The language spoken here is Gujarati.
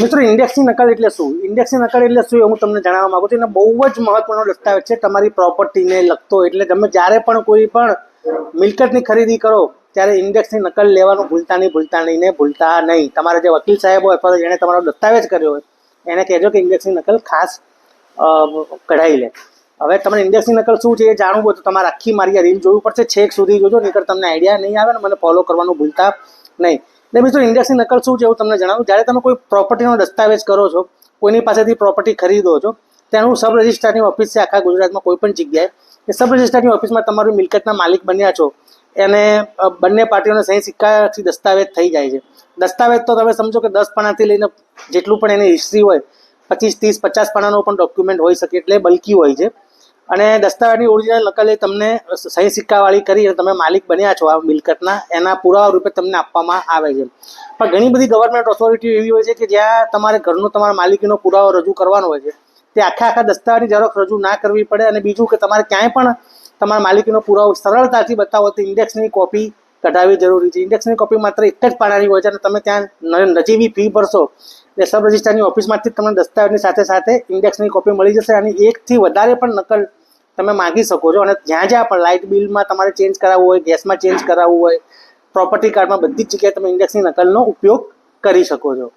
મિત્રો ઇન્ડેક્સની નકલ એટલે શું? ઇન્ડેક્સની નકલ એટલે શું એ હું તમને જણાવવા માંગુ છું. અને બહુ જ મહત્વનો દસ્તાવેજ છે તમારી પ્રોપર્ટીને લગતો. એટલે તમે જ્યારે પણ કોઈ પણ મિલકતની ખરીદી કરો ત્યારે ઇન્ડેક્સની નકલ લેવાનું ભૂલતા નહીં. તમારા જે વકીલ સાહેબ હોય અથવા જેણે તમારો દસ્તાવેજ કર્યો હોય એને કહેજો કે ઇન્ડેક્સની નકલ ખાસ કઢાવી લે. હવે તમને ઇન્ડેક્સની નકલ શું છે એ જાણવું હોય તો તમારે આખી મારી આ રીલ જોવી પડશે, છેક સુધી જોજો, નહીંતર તમને આઈડિયા નહીં આવે ને મને ફોલો કરવાનું ભૂલતા નહીં. એટલે મિત્રો ઇન્ડેક્સની નકલ શું છે એવું તમને જણાવું. જ્યારે તમે કોઈ પ્રોપર્ટીનો દસ્તાવેજ કરો છો, કોઈની પાસેથી પ્રોપર્ટી ખરીદો છો, તેનું સબ રજિસ્ટ્રારની ઓફિસ છે આખા ગુજરાતમાં કોઈ પણ જગ્યાએ. એ સબ રજિસ્ટ્રારની ઓફિસમાં તમારી મિલકતના માલિક બન્યા છો એને બંને પાર્ટીઓના સહી સિક્કાથી દસ્તાવેજ થઈ જાય છે. દસ્તાવેજ તો તમે સમજો કે 10 પાનાથી લઈને જેટલું પણ એની હિસ્ટ્રી હોય 25, 30, 50 પાનાનો પણ ડોક્યુમેન્ટ હોઈ શકે, એટલે બલ્કી હોય છે. અને દસ્તાવેજની ઓરિજિનલ નકલ એ તમને સહી સિક્કાવાળી કરી તમે માલિક બન્યા છો આ મિલકતના એના પુરાવા રૂપે તમને આપવામાં આવે છે. પણ ઘણી બધી ગવર્મેન્ટ ઓથોરિટી એવી હોય છે કે જ્યાં તમારે ઘરનો તમારા માલિકીનો પુરાવો રજૂ કરવાનો હોય છે, તે આખા દસ્તાવેજની ઝેરોક્ષ રજૂ ના કરવી પડે. અને બીજું કે તમારે ક્યાંય પણ તમારા માલિકીનો પુરાવો સરળતાથી બતાવો તો ઇન્ડેક્સની કોપી કઢાવવી જરૂરી છે. ઇન્ડેક્સની કોપી માત્ર એક જ પાનાની હોય છે અને તમે ત્યાં નજીવી ફી ભરશો એટલે સબ રજિસ્ટ્રારની ઓફિસમાંથી તમને દસ્તાવેજની સાથે સાથે ઇન્ડેક્સની કોપી મળી જશે. અને એકથી વધારે પણ નકલ તમે માગી શકો છો. અને જ્યાં પણ લાઇટ બિલમાં તમારે ચેન્જ કરાવવું હોય, ગેસમાં ચેન્જ કરાવવું હોય, પ્રોપર્ટી કાર્ડમાં બધી જ જગ્યાએ તમે ઇન્ડેક્સની નકલનો ઉપયોગ કરી શકો છો.